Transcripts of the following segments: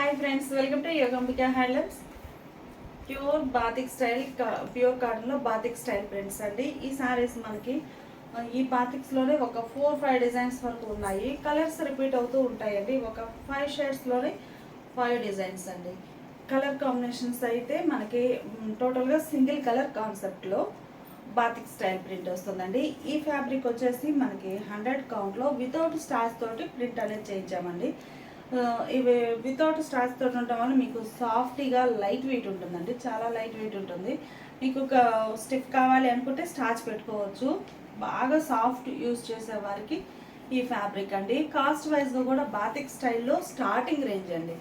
Hi friends, welcome to Yogambika handlooms. Pure batik style, pure కాటన్లో batik style prints అండి. ఈ సారీస్ మనకి ఈ బాతిక్స్లోనే ఒక 4-5 డిజైన్స్ వరకు ఉన్నాయి. కలర్స్ రిపీట్ అవుతూ ఉంటాయండి. ఒక 5 షేడ్స్లోనే 5 డిజైన్స్ అండి. కలర్ కాంబినేషన్స్ అయితే మనకి టోటల్గా సింగిల్ కలర్ కాన్సెప్ట్లో బాతిక్ స్టైల్ ప్రింట్ వస్తుందండి. ఈ ఫ్యాబ్రిక్ వచ్చేసి మనకి 100 కౌంట్లో వితౌట్ స్టార్స్ తోటి ప్రింట్ అనేది చేయించామండి. ఇవి వితౌట్ స్టార్చ్ తోటి ఉండటం వల్ల మీకు సాఫ్ట్గా లైట్ వెయిట్ ఉంటుందండి. చాలా లైట్ వెయిట్ ఉంటుంది. మీకు ఒక స్టిఫ్ కావాలి అనుకుంటే స్టార్చ్ పెట్టుకోవచ్చు. బాగా సాఫ్ట్ యూజ్ చేసే వారికి ఈ ఫ్యాబ్రిక్ అండి. కాస్ట్ వైజ్గా కూడా బాతిక్ స్టైల్లో స్టార్టింగ్ రేంజ్ అండి.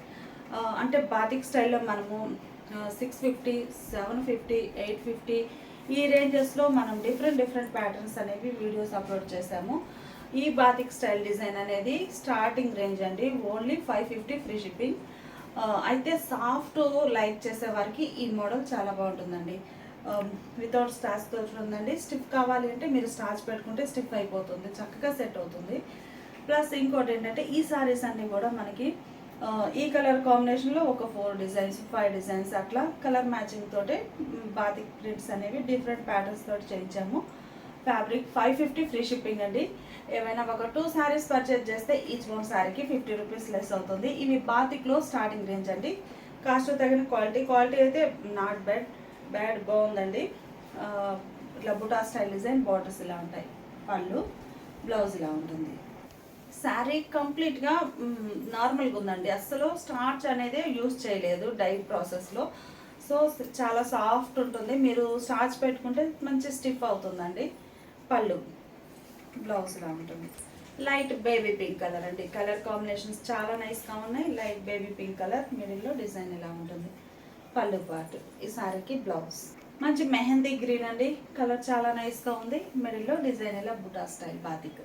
అంటే బాతిక్ స్టైల్లో మనము 650, 750, 850 ఈ రేంజెస్లో మనం డిఫరెంట్ ప్యాటర్న్స్ అనేవి వీడియోస్ అప్లోడ్ చేసాము. ఈ బాతిక్ స్టైల్ డిజైన్ అనేది స్టార్టింగ్ రేంజ్ అండి. Only 550 free shipping. అయితే సాఫ్ట్ లైక్ చేసే వారికి ఈ మోడల్ చాలా బాగుంటుందండి. వితౌట్ స్టార్చ్ తోటి ఉందండి. స్టిఫ్ కావాలి అంటే మీరు స్టార్చ్ పెట్టుకుంటే స్టిఫ్ అయిపోతుంది, చక్కగా సెట్ అవుతుంది. ప్లస్ ఇంకోటి ఏంటంటే ఈ సారీస్ అన్నీ కూడా మనకి ఈ కలర్ కాంబినేషన్లో ఒక 4 డిజైన్స్ 5 డిజైన్స్ అట్లా కలర్ మ్యాచింగ్ తోటి బాతిక్ ప్రింట్స్ అనేవి డిఫరెంట్ ప్యాటర్న్స్ తోటి చేయించాము. ఫ్యాబ్రిక్ 550 ఫ్రీ షిప్పింగ్ అండి. ఏమైనా ఒక 2 శారీస్ పర్చేజ్ చేస్తే ఈచ్ 1 శారీకి 50 రూపీస్ లెస్ అవుతుంది. ఇవి బాతిక్లో స్టార్టింగ్ రేంజ్ అండి. కాస్ట్ తగిన క్వాలిటీ అయితే నాట్ బ్యాడ్ బాగుందండి. ఇట్లా బుటా స్టైల్ డిజైన్, బార్డర్స్ ఇలా ఉంటాయి. పళ్ళు, బ్లౌజ్ ఇలా ఉంటుంది. శారీ కంప్లీట్గా నార్మల్గా ఉందండి. అస్సలు స్టార్చ్ అనేది యూజ్ చేయలేదు డై ప్రాసెస్లో. సో చాలా సాఫ్ట్ ఉంటుంది. మీరు స్టార్చ్ పెట్టుకుంటే మంచి స్టిఫ్ అవుతుందండి. పళ్ళు, బ్లౌజ్ ఇలా ఉంటుంది. లైట్ బేబీ పింక్ కలర్ అండి. కలర్ కాంబినేషన్స్ చాలా నైస్గా ఉన్నాయి. లైట్ బేబీ పింక్ కలర్, మిడిల్లో డిజైన్ ఇలా ఉంటుంది. పళ్ళు పార్ట్. ఈ సారీకి బ్లౌజ్ మంచి మెహందీ గ్రీన్ అండి. కలర్ చాలా నైస్గా ఉంది. మిడిల్లో డిజైన్ ఇలా బుటా స్టైల్ బాతిక్.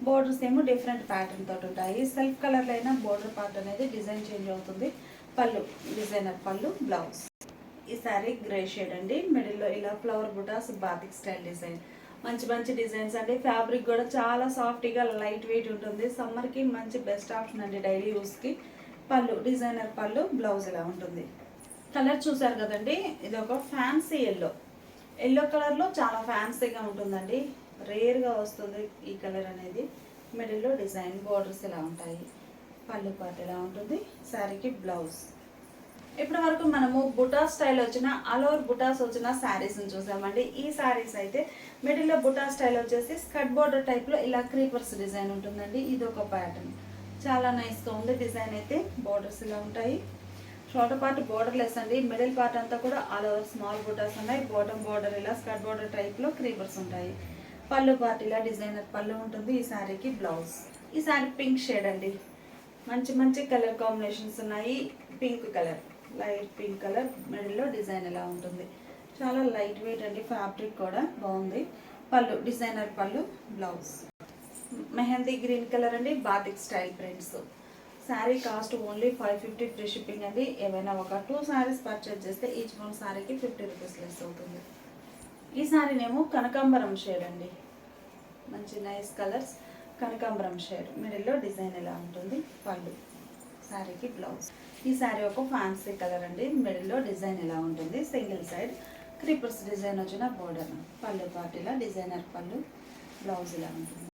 బోర్డర్స్ ఏమో డిఫరెంట్ ప్యాటర్న్ తోటి ఉంటాయి. సెల్ఫ్ కలర్లో అయినా బోర్డర్ పార్ట్ అనేది డిజైన్ చేంజ్ అవుతుంది. పళ్ళు, డిజైనర్ పళ్ళు, బ్లౌజ్. ఈ సారీ గ్రే షేడ్ అండి. మిడిల్లో ఇలా ఫ్లవర్ బుటాస్, బాతిక్ స్టైల్ డిజైన్. మంచి డిజైన్స్ అండి. ఫ్యాబ్రిక్ కూడా చాలా సాఫ్ట్గా లైట్ వెయిట్ ఉంటుంది. సమ్మర్కి మంచి బెస్ట్ ఆప్షన్ అండి డైలీ యూస్కి. పళ్ళు, డిజైనర్ పళ్ళు, బ్లౌజ్ ఇలా ఉంటుంది. కలర్ చూసారు కదండి. ఇది ఒక ఫ్యాన్సీ ఎల్లో కలర్లో చాలా ఫ్యాన్సీగా ఉంటుందండి. రేర్గా వస్తుంది ఈ కలర్ అనేది. మిడిల్లో డిజైన్, బోర్డర్స్ ఇలా ఉంటాయి. పళ్ళు పార్ట్ ఇలా ఉంటుంది. శారీకి బ్లౌజ్. ఇప్పటి వరకు మనము బుటా స్టైల్ వచ్చిన ఆల్ ఓవర్ బుటాస్ వచ్చిన శారీస్ని చూసామండి. ఈ శారీస్ అయితే మిడిల్లో బుటా స్టైల్ వచ్చేసి స్కర్ట్ బోర్డర్ టైప్లో ఇలా క్రీపర్స్ డిజైన్ ఉంటుందండి. ఇది ఒక ప్యాటర్న్ చాలా నైస్గా ఉంది. డిజైన్ అయితే బోర్డర్స్ ఇలా ఉంటాయి. షార్టర్ పార్ట్ బోర్డర్ లెస్ అండి. మిడిల్ పార్ట్ అంతా కూడా ఆల్ ఓవర్ స్మాల్ బుటాస్ ఉన్నాయి. బాటమ్ బోర్డర్ ఇలా స్కర్ట్ బోర్డర్ టైప్లో క్రీపర్స్ ఉంటాయి. పళ్ళు పార్ట్ ఇలా డిజైనర్ పళ్ళు ఉంటుంది. ఈ శారీకి బ్లౌజ్. ఈ శారీ పింక్ షేడ్ అండి. మంచి కలర్ కాంబినేషన్స్ ఉన్నాయి. Pink colour, light pink colour, మిడిల్లో డిజైన్ ఎలా ఉంటుంది. చాలా లైట్ వెయిట్ అండి. ఫ్యాబ్రిక్ కూడా బాగుంది. పళ్ళు, డిజైనర్ పళ్ళు, బ్లౌజ్. మెహందీ గ్రీన్ కలర్ అండి. Batik style prints. Sari cost only 550 free shipping అండి. ఏమైనా ఒక 2 శారీస్ పర్చేజ్ చేస్తే ఈచ్ 1 శారీకి 50 రూపీస్ లెస్ అవుతుంది. ఈ శారీనేమో కనకాంబరం షేడ్ అండి. మంచి నైస్ కలర్స్. కనకాంబరం షేడ్, మిడిల్లో డిజైన్ ఎలా ఉంటుంది. పళ్ళు, శారీకి బ్లౌజ్. ఈ శారీ ఒక ఫ్యాన్సీ కలర్ అండి. మిడిల్లో డిజైన్ ఎలా ఉంటుంది. సింగిల్ సైడ్ క్రీపర్స్ డిజైన్ వచ్చిన బోర్డర్. పళ్ళు పార్ట్ ఇలా డిజైనర్ పళ్ళు, బ్లౌజ్ ఇలా ఉంటుంది.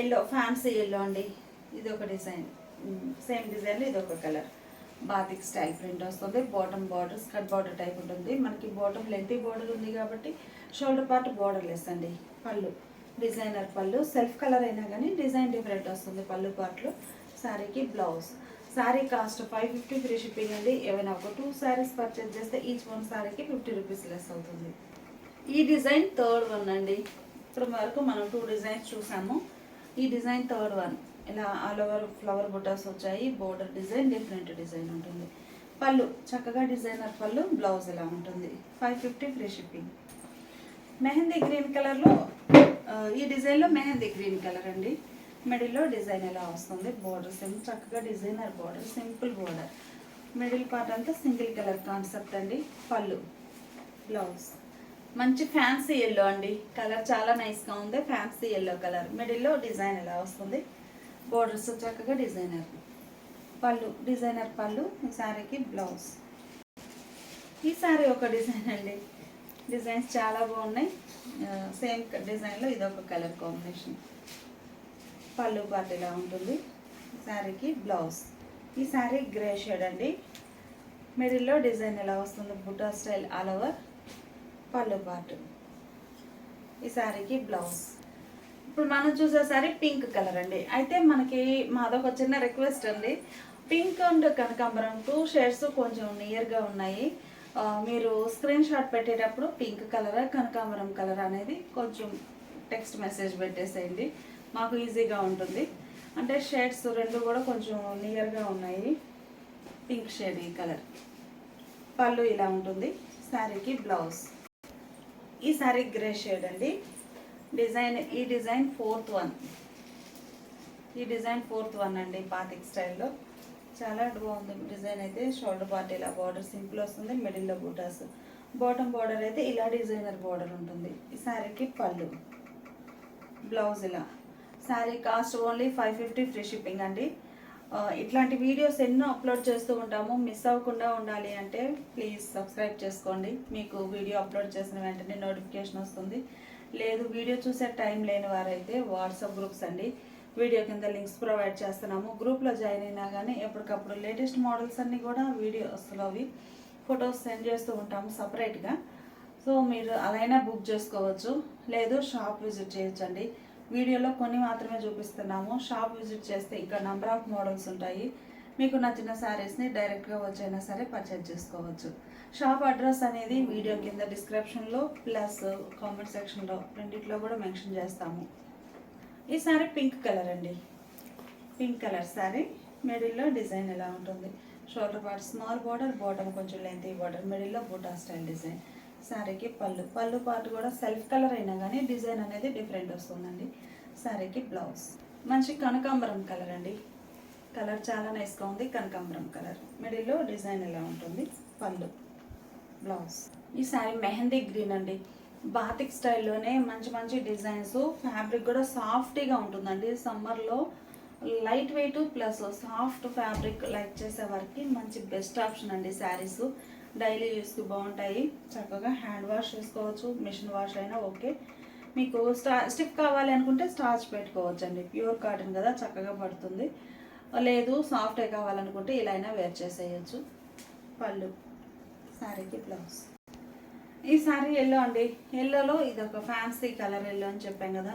ఎల్లో, ఫ్యాన్సీ ఎల్లో అండి. ఇది ఒక డిజైన్. సేమ్ డిజైన్లో ఇది ఒక కలర్. బాతిక్ స్టైల్ ప్రింట్ వస్తుంది. Bottom border skirt border type ఉంటుంది. మనకి బాటమ్ లెంతీ బార్డర్ ఉంది కాబట్టి షోల్డర్ పార్ట్ బార్డర్ లెస్ అండి. పళ్ళు, డిజైనర్ పళ్ళు. సెల్ఫ్ కలర్ అయినా కానీ డిజైన్ డిఫరెంట్ వస్తుంది పళ్ళు పార్ట్లో. శారీకి blouse. Sari cost 550 free shipping అండి. ఏమైనా ఒక 2 శారీస్ పర్చేజ్ చేస్తే ఈచ్ 1 శారీకి 50 రూపీస్ లెస్ అవుతుంది. ఈ డిజైన్ థర్డ్ వన్ అండి. ఇప్పటి వరకు మనం 2 డిజైన్స్ చూసాము. ఈ డిజైన్ థర్డ్ వన్. ఇలా ఆల్ ఓవర్ ఫ్లవర్ బుటాస్ వచ్చాయి. బోర్డర్ డిజైన్ డిఫరెంట్ డిజైన్ ఉంటుంది. పళ్ళు చక్కగా డిజైనర్ పళ్ళు, బ్లౌజ్ ఇలా ఉంటుంది. 550 ఫ్రీ షిప్పింగ్. మెహందీ గ్రీన్ కలర్లో ఈ డిజైన్లో మెహందీ గ్రీన్ కలర్ అండి. మిడిల్లో డిజైన్ ఎలా వస్తుంది. బోర్డర్స్ ఏమో చక్కగా designer border, simple border. Middle part అంతా సింగిల్ కలర్ కాన్సెప్ట్ అండి. పళ్ళు, బ్లౌజ్. మంచి ఫ్యాన్సీ ఎల్లో అండి. కలర్ చాలా నైస్గా ఉంది. Fancy yellow colour. మిడిల్లో డిజైన్ ఎలా వస్తుంది. బోర్డర్స్ చక్కగా డిజైనర్. పళ్ళు డిజైనర్ పళ్ళు, ఈ శారీకి బ్లౌజ్. ఈ శారీ ఒక డిజైన్ అండి, డిజైన్స్ చాలా బాగున్నాయి. సేమ్ డిజైన్లో ఇదొక కలర్ కాంబినేషన్. పళ్ళు పార్ట్ ఇలా ఉంటుంది, శారీకి బ్లౌజ్. ఈ శారీ గ్రే షేడ్ అండి, మిడిల్లో డిజైన్ ఎలా వస్తుంది బుట్టా స్టైల్ ఆల్ ఓవర్. పళ్ళు పార్ట్, ఈ శారీకి బ్లౌజ్. ఇప్పుడు మనం చూసే శారీ పింక్ కలర్ అండి. అయితే మనకి మాదొక చిన్న రిక్వెస్ట్ అండి, పింక్ అండ్ కనకాంబరం 2 షేడ్స్ కొంచెం నియర్గా ఉన్నాయి. మీరు స్క్రీన్ షాట్ పెట్టేటప్పుడు పింక్ కలర్ కనకాంబరం కలర్ అనేది కొంచెం టెక్స్ట్ మెసేజ్ పెట్టేసేయండి, మాకు ఈజీగా ఉంటుంది. అంటే షేడ్స్ రెండు కూడా కొంచెం నియర్గా ఉన్నాయి. పింక్ షేడ్ ఈ కలర్. పళ్ళు ఇలా ఉంటుంది, శారీకి బ్లౌజ్. ఈ శారీ గ్రే షేడ్ అండి, డిజైన్ ఈ డిజైన్ 4th వన్. ఈ డిజైన్ 4th వన్ అండి, బాతిక్ స్టైల్లో చాలా బాగుంది డిజైన్. అయితే షోల్డర్ పార్ట్ ఇలా బార్డర్ సింపుల్ వస్తుంది, మిడిల్లో బూటాస్. బాటమ్ బార్డర్ అయితే ఇలా డిజైనర్ బార్డర్ ఉంటుంది. ఈ శారీకి పళ్ళు, బ్లౌజ్ ఇలా. Sari cost only 550 free shipping అండి. ఇట్లాంటి వీడియోస్ ఎన్నో అప్లోడ్ చేస్తూ ఉంటాము, మిస్ అవ్వకుండా ఉండాలి అంటే ప్లీజ్ సబ్స్క్రైబ్ చేసుకోండి. మీకు వీడియో అప్లోడ్ చేసిన వెంటనే నోటిఫికేషన్ వస్తుంది. లేదు వీడియో చూసే టైం లేని వారైతే వాట్సాప్ గ్రూప్స్ అండి, వీడియో కింద లింక్స్ ప్రొవైడ్ చేస్తున్నాము. గ్రూప్లో జాయిన్ అయినా కానీ ఎప్పటికప్పుడు లేటెస్ట్ మోడల్స్ అన్నీ కూడా వీడియోస్లో అవి ఫొటోస్ సెండ్ చేస్తూ ఉంటాము సపరేట్గా. సో మీరు అలైనా బుక్ చేసుకోవచ్చు, లేదు షాప్ విజిట్ చేయొచ్చండి. వీడియోలో కొన్ని మాత్రమే చూపిస్తున్నాము, షాప్ విజిట్ చేస్తే ఇంకా నెంబర్ ఆఫ్ మోడల్స్ ఉంటాయి. మీకు నచ్చిన శారీస్ని డైరెక్ట్గా వచ్చైనా సరే పర్చేజ్ చేసుకోవచ్చు. షాప్ అడ్రస్ అనేది వీడియో కింద డిస్క్రిప్షన్లో ప్లస్ కామెంట్ సెక్షన్లో రెండిట్లో కూడా మెన్షన్ చేస్తాము. ఈ శారీ పింక్ కలర్ అండి, పింక్ కలర్ శారీ. మిడిల్లో డిజైన్ ఎలా ఉంటుంది, shoulder part small border, bottom కొంచెం లెంతీ బార్డర్, మిడిల్లో బూటా స్టైల్ డిజైన్. శారీకి పళ్ళు, పళ్ళు పార్ట్ కూడా సెల్ఫ్ కలర్ అయినా కానీ డిజైన్ అనేది డిఫరెంట్ వస్తుందండి. శారీకి బ్లౌజ్. మంచి కనకాంబరం కలర్ అండి, కలర్ చాలా నైస్గా ఉంది, కనకాంబరం కలర్. మిడిల్లో డిజైన్ ఎలా ఉంటుంది, పళ్ళు బ్లౌజ్. ఈ శారీ మెహందీ గ్రీన్ అండి, బాతిక్ స్టైల్లోనే మంచి మంచి డిజైన్స్. ఫ్యాబ్రిక్ కూడా సాఫ్ట్గా ఉంటుందండి. సమ్మర్లో light weight plus soft fabric like చేసే వారికి మంచి బెస్ట్ ఆప్షన్ అండి. శారీస్ డైలీ యూస్కి బాగుంటాయి, చక్కగా హ్యాండ్ వాష్ చేసుకోవచ్చు, మిషన్ వాష్ అయినా ఓకే. మీకు స్టిఫ్ కావాలి అనుకుంటే స్టార్చ్ పెట్టుకోవచ్చు అండి, ప్యూర్ కాటన్ కదా చక్కగా పడుతుంది. లేదు సాఫ్టే కావాలనుకుంటే ఇలా అయినా వేర్ చేసేయచ్చు. పళ్ళు, శారీకి బ్లౌజ్. ఈ శారీ ఎల్లో అండి, ఎల్లోలో ఇది ఒక ఫ్యాన్సీ కలర్ ఎల్లో అని చెప్పాం కదా.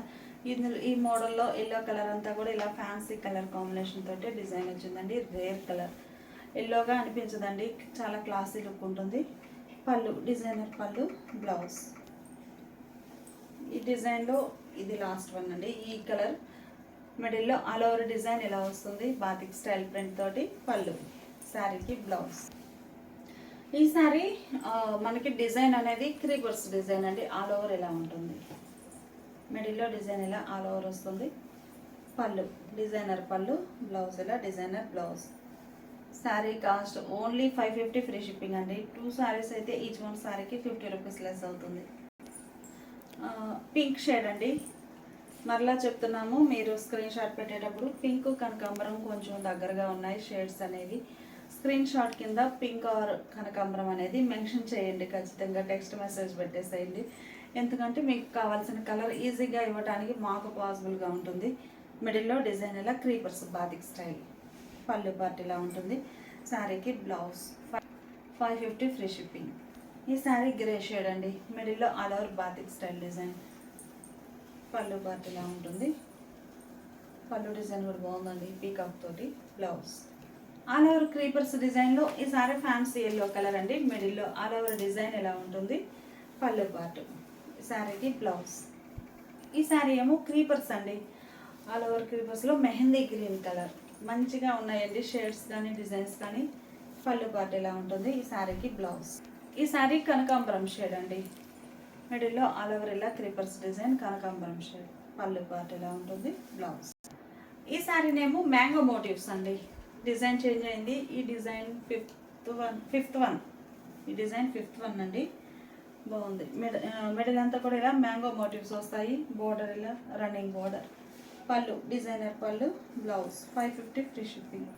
ఇందులో ఈ మోడల్లో ఎల్లో కలర్ అంతా కూడా ఇలా ఫ్యాన్సీ కలర్ కాంబినేషన్ తోటి డిజైన్ వచ్చిందండి. రేర్ కలర్, ఎల్లోగా అనిపించదండి, చాలా క్లాసీ లుక్ ఉంటుంది. పళ్ళు డిజైనర్ పళ్ళు, బ్లౌజ్. ఈ డిజైన్లో ఇది లాస్ట్ వన్ అండి, ఈ కలర్. మిడిల్లో ఆల్ ఓవర్ డిజైన్ ఇలా వస్తుంది, బాతిక్ స్టైల్ ప్రింట్ తోటి. పళ్ళు, శారీకి బ్లౌజ్. ఈ శారీ మనకి డిజైన్ అనేది క్రీపర్స్ డిజైన్ అండి, ఆల్ ఓవర్ ఇలా ఉంటుంది. మిడిల్లో డిజైన్ ఇలా ఆల్ ఓవర్ వస్తుంది. పళ్ళు డిజైనర్ పళ్ళు, బ్లౌజ్ ఇలా designer blouse. Sari cost only 550 free shipping అండి. 2 శారీస్ అయితే ఈచ్ వన్ శారీకి 50 రూపీస్ లెస్ అవుతుంది. పింక్ షేడ్ అండి, మరలా చెప్తున్నాము, మీరు స్క్రీన్ షాట్ పెట్టేటప్పుడు పింక్ కనకాంబరం కొంచెం దగ్గరగా ఉన్నాయి షేడ్స్ అనేవి. స్క్రీన్ షాట్ కింద పింక్ ఆర్ కనకాంబరం అనేది మెన్షన్ చేయండి, ఖచ్చితంగా టెక్స్ట్ మెసేజ్ పెట్టేసేయండి. ఎందుకంటే మీకు కావాల్సిన కలర్ ఈజీగా ఇవ్వడానికి మాకు పాసిబుల్గా ఉంటుంది. మిడిల్లో డిజైన్ ఇలా క్రీపర్స్ బాతిక్ స్టైల్. పళ్ళు పార్ట్ ఇలా ఉంటుంది. శారీకి బ్లౌజ్. 550 free shipping. ఈ శారీ గ్రే షేడ్ అండి, మిడిల్లో all over batik style design. పళ్ళు పార్ట్ ఇలా ఉంటుంది. పళ్ళు డిజైన్ కూడా బాగుందండి, పీకాక్ తోటి. బ్లౌజ్ ఆల్ ఓవర్ క్రీపర్స్ డిజైన్లో. ఈ శారీ ఫ్యాన్సీ ఎల్లో కలర్ అండి, మిడిల్లో ఆల్ ఓవర్ డిజైన్ ఎలా ఉంటుంది. పళ్ళు పార్ట్, శారీకి బ్లౌజ్. ఈ శారీ ఏమో క్రీపర్స్ అండి, ఆల్ ఓవర్ క్రీపర్స్లో మెహందీ గ్రీన్ కలర్. మంచిగా ఉన్నాయండి షేడ్స్ కానీ డిజైన్స్ కానీ. పళ్ళు పార్ట్ ఎలా ఉంటుంది. ఈ శారీకి బ్లౌజ్. ఈ శారీ కనకాంబరం షేడ్ అండి, మిడిల్లో ఆల్ ఓవర్ ఇలా క్రీపర్స్ డిజైన్ కనకాంబరం షేడ్. పళ్ళు పార్ట్ ఎలా ఉంటుంది. బ్లౌజ్. ఈ శారీనేమో మ్యాంగో మోటివ్స్ అండి, డిజైన్ చేంజ్ అయింది. ఈ డిజైన్ ఫిఫ్త్ వన్. ఈ డిజైన్ 5th వన్ అండి, బాగుంది. మిడిల్ అంతా కూడా ఇలా మ్యాంగో మోటివ్స్ వస్తాయి. బోర్డర్ ఇలా రన్నింగ్ బోర్డర్. పళ్ళు డిజైనర్ పళ్ళు, బ్లౌజ్. 550 free shipping.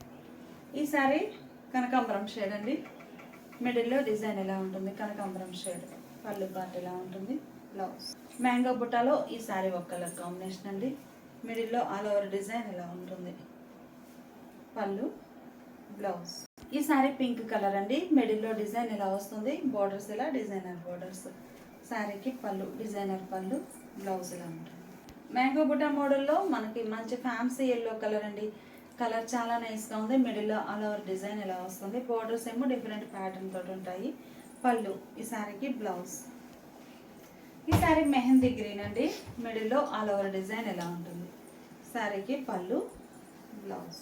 ఈ సారీ కనకాంబరం షేడ్ అండి. మిడిల్లో డిజైన్ ఎలా ఉంటుంది, కనకాంబరం షేడ్. పళ్ళు పార్ట్ ఎలా ఉంటుంది, బ్లౌజ్. మ్యాంగో బుట్టాలో ఈ సారీ ఒక కలర్ కాంబినేషన్ అండి. మిడిల్లో ఆల్ ఓవర్ డిజైన్ ఎలా ఉంటుంది, పళ్ళు, బ్లౌజ్. ఈ సారీ పింక్ కలర్ అండి. మిడిల్లో డిజైన్ ఎలా వస్తుంది, బోర్డర్స్ ఎలా డిజైనర్ బోర్డర్స్. శారీకి పళ్ళు, డిజైనర్ పళ్ళు, బ్లౌజ్ ఎలా ఉంటుంది. మ్యాంగో బుట్టా మోడల్లో మనకి మంచి ఫ్యాన్సీ ఎల్లో కలర్ అండి. కలర్ చాలా నైస్గా ఉంది. మిడిల్లో ఆల్ ఓవర్ డిజైన్ ఎలా వస్తుంది, బోర్డర్స్ ఏమో డిఫరెంట్ ప్యాటర్న్ తోటి ఉంటాయి. పళ్ళు, ఈ శారీకి బ్లౌజ్. ఈ శారీ మెహందీ గ్రీన్ అండి. మిడిల్లో ఆల్ ఓవర్ డిజైన్ ఎలా ఉంటుంది, శారీకి పళ్ళు, బ్లౌజ్.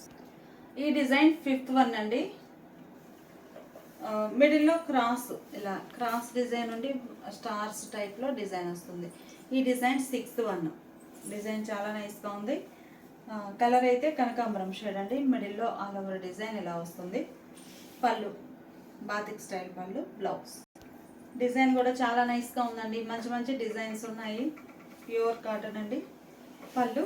ఈ డిజైన్ 5th వన్ అండి. మిడిల్లో క్రాస్, ఇలా క్రాస్ డిజైన్ ఉండి స్టార్స్ టైప్లో డిజైన్ వస్తుంది. ఈ డిజైన్ 6th వన్. డిజైన్ చాలా నైస్గా ఉంది. కలర్ అయితే కనకాంబరం షేడ్ అండి. మిడిల్లో ఆల్ ఓవర్ డిజైన్ ఎలా వస్తుంది, పళ్ళు, బాతిక్ స్టైల్ పళ్ళు, బ్లౌజ్. డిజైన్ కూడా చాలా నైస్గా ఉందండి. మంచి మంచి డిజైన్స్ ఉన్నాయి. ప్యూర్ కాటన్ అండి. పళ్ళు,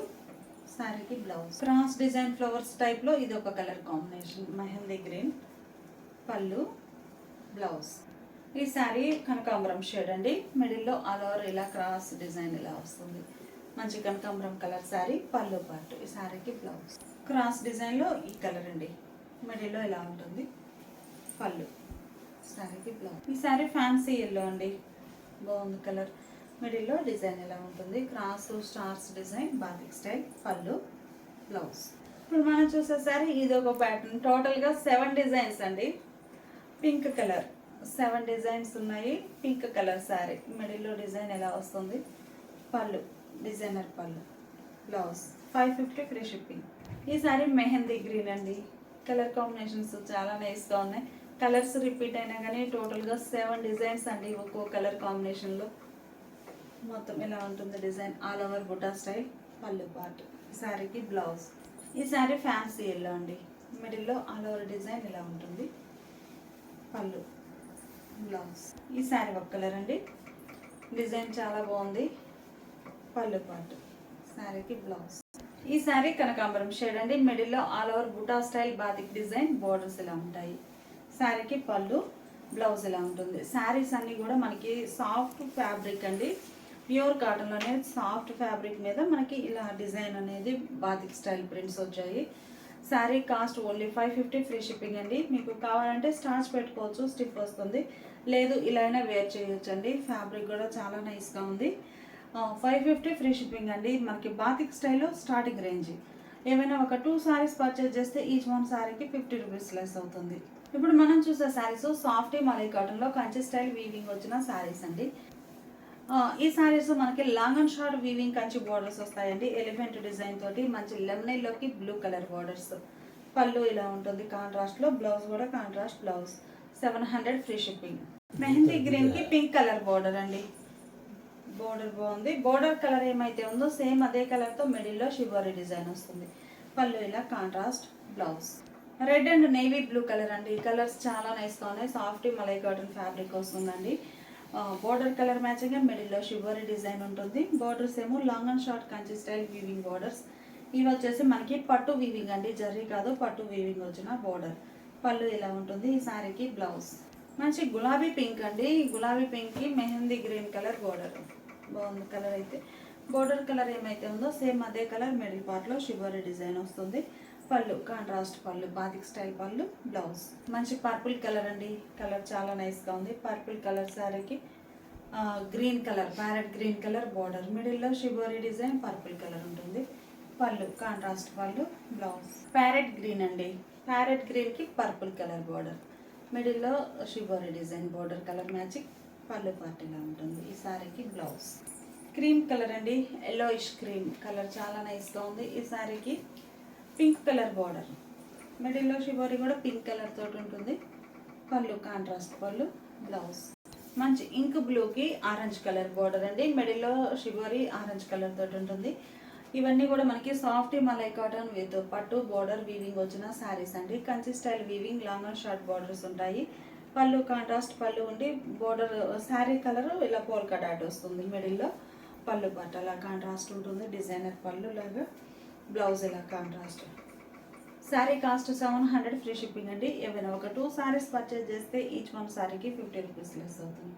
శారీకి బ్లౌజ్. క్రాస్ డిజైన్ ఫ్లవర్స్ టైప్లో ఇది ఒక కలర్ కాంబినేషన్, మెహందీ గ్రీన్. పళ్ళు, బ్లౌజ్. ఈ శారీ కనకాంబరం షేడ్ అండి. మిడిల్లో ఆల్ ఓవర్ ఇలా క్రాస్ డిజైన్ ఇలా వస్తుంది. మంచి కనకాంబరం కలర్ శారీ, పళ్ళు పార్ట్. ఈ శారీకి బ్లౌజ్. క్రాస్ డిజైన్లో ఈ కలర్ అండి. మిడిల్లో ఇలా ఉంటుంది, పళ్ళు, శారీకి బ్లౌజ్. ఈ శారీ ఫ్యాన్సీ ఎల్లో అండి. బాగుంది కలర్. మిడిల్లో డిజైన్ ఎలా ఉంటుంది, cross stars design, batik style, పళ్ళు, బ్లౌజ్. ఇప్పుడు మనం చూసే శారీ ఇది ఒక ప్యాటర్న్. టోటల్గా 7 డిజైన్స్ అండి. పింక్ కలర్ 7 డిజైన్స్ ఉన్నాయి. Pink colour sari. మిడిల్లో డిజైన్ ఎలా వస్తుంది, పళ్ళు, డిజైనర్ పళ్ళు, బ్లౌజ్. 550 free shipping. ఈ శారీ మెహందీ గ్రీన్ అండి. కలర్ కాంబినేషన్స్ చాలా నైస్గా ఉన్నాయి. కలర్స్ రిపీట్ అయినా కానీ టోటల్గా 7 డిజైన్స్ అండి. ఒక్కో కలర్ కాంబినేషన్లో మొత్తం ఎలా ఉంటుంది డిజైన్, ఆల్ ఓవర్ బుటా స్టైల్, పళ్ళు పార్ట్. శారీకి బ్లౌజ్. ఈ శారీ ఫ్యాన్సీ ఎల్లో అండి. మిడిల్లో ఆల్ ఓవర్ డిజైన్ ఇలా ఉంటుంది, పళ్ళు, బ్లౌజ్. ఈ శారీ ఒక కలర్ అండి. డిజైన్ చాలా బాగుంది, పళ్ళు పార్ట్, శారీకి బ్లౌజ్. ఈ శారీ కనకాంబరం షేడ్ అండి. మిడిల్లో ఆల్ ఓవర్ బుటా స్టైల్ బాతిక్ డిజైన్, బోర్డర్స్ ఇలా ఉంటాయి. శారీకి పళ్ళు, బ్లౌజ్ ఇలా ఉంటుంది. శారీస్ అన్నీ కూడా మనకి సాఫ్ట్ ఫ్యాబ్రిక్ అండి. ప్యూర్ కాటన్లోనే సాఫ్ట్ ఫ్యాబ్రిక్ మీద మనకి ఇలా డిజైన్ అనేది బాతిక్ స్టైల్ ప్రింట్స్ వచ్చాయి. Sari cost only 550 free shipping అండి. మీకు కావాలంటే స్టార్చ్ పెట్టుకోవచ్చు, స్టిఫ్ వస్తుంది. లేదు ఇలా అయినా వేర్ చేయొచ్చు అండి. ఫ్యాబ్రిక్ కూడా చాలా నైస్గా ఉంది. 550 ఫ్రీ షిప్పింగ్ అండి. మనకి బాతిక్ స్టైల్లో స్టార్టింగ్ రేంజ్. ఏమైనా ఒక 2 సారీస్ పర్చేజ్ చేస్తే ఈచ్ వన్ సారీకి 50 రూపీస్ లెస్ అవుతుంది. ఇప్పుడు మనం చూసే శారీస్ సాఫ్ట్ మలై కాటన్లో కంచి స్టైల్ వీవింగ్ వచ్చిన శారీస్ అండి. ఈ శారీస్ మనకి long and short weaving Kanchi borders వస్తాయండి. ఎలిఫెంట్ డిజైన్ తోటి మంచి లెమనైల్లోకి బ్లూ కలర్ బోర్డర్స్. పళ్ళు ఇలా ఉంటుంది కాంట్రాస్ట్లో, బ్లౌజ్ కూడా contrast blouse. 700 free shipping. Mehndi గ్రీన్కి పింక్ కలర్ బోర్డర్ అండి. బోర్డర్ బాగుంది. బోర్డర్ కలర్ ఏమైతే ఉందో సేమ్ అదే కలర్తో మిడిల్లో షిబోరి డిజైన్ వస్తుంది. పళ్ళు ఇలా contrast, blouse. Red and navy blue colour అండి. కలర్స్ చాలా నైస్గా ఉన్నాయి. సాఫ్ట్ మలై కాటన్ ఫ్యాబ్రిక్ వస్తుందండి. బోర్డర్ కలర్ మ్యాచింగ్గా మిడిల్లో షిబోరి డిజైన్ ఉంటుంది. బోర్డర్స్ ఏమో long and short Kanchi style weaving borders. ఇవి వచ్చేసి మనకి పట్టు వీవింగ్ అండి, జర్రీ కాదు, పట్టు వీవింగ్ వచ్చిన బోర్డర్. పళ్ళు ఇలా ఉంటుంది. ఈ శారీకి బ్లౌజ్. మంచి గులాబీ పింక్ అండి. గులాబీ పింక్కి మెహందీ గ్రీన్ కలర్ బోర్డర్. బాగుంది కలర్ అయితే. బోర్డర్ కలర్ ఏమైతే ఉందో సేమ్ అదే కలర్ మిడిల్ పార్ట్లో షిబోరి డిజైన్ వస్తుంది. పళ్ళు కాంట్రాస్ట్ పళ్ళు, బాతిక్ స్టైల్ పళ్ళు, బ్లౌజ్. మంచి పర్పుల్ కలర్ అండి. కలర్ చాలా నైస్గా ఉంది. పర్పుల్ కలర్ శారీకి green colour, parrot green colour border. మిడిల్లో షిబోరి డిజైన్ పర్పుల్ కలర్ ఉంటుంది. పళ్ళు కాంట్రాస్ట్ పళ్ళు, బ్లౌజ్. ప్యారెట్ గ్రీన్ అండి. ప్యారెట్ గ్రీన్కి పర్పుల్ కలర్ బోర్డర్. మిడిల్లో shibori design border colour matching. పళ్ళు పార్ట్ ఇలా ఉంటుంది. ఈ శారీకి బ్లౌజ్. క్రీమ్ కలర్ అండి. ఎల్లోయిష్ క్రీమ్ కలర్ చాలా నైస్గా ఉంది. ఈ శారీకి పింక్ కలర్ బార్డర్. మిడిల్లో షిబోరి కూడా పింక్ కలర్ తోటి ఉంటుంది. పళ్ళు కాంట్రాస్ట్ పళ్ళు, బ్లౌజ్. మంచి ఇంక్ బ్లూకి ఆరెంజ్ కలర్ బార్డర్ అండి. మిడిల్లో షిబోరి ఆరెంజ్ కలర్ తోటి ఉంటుంది. ఇవన్నీ కూడా మనకి సాఫ్ట్ మలై కాటన్ విత్ పట్టు బోర్డర్ వీవింగ్ వచ్చిన శారీస్ అండి. Kanchi style weaving, long and short borders ఉంటాయి. పళ్ళు కాంట్రాస్ట్ పళ్ళు ఉండి బోర్డర్ శారీ కలర్ ఇలా పోల్కా డాట్ వస్తుంది. మిడిల్లో పళ్ళు పట్టు అలా కాంట్రాస్ట్ ఉంటుంది. డిజైనర్ పళ్ళు లాగా, బ్లౌజ్ ఇలా contrast. Sari cost 700 free shipping అండి. ఏమైనా ఒక 2 శారీస్ పర్చేజ్ చేస్తే ఈచ్ వన్ శారీకి 50 రూపీస్ లెస్ అవుతుంది.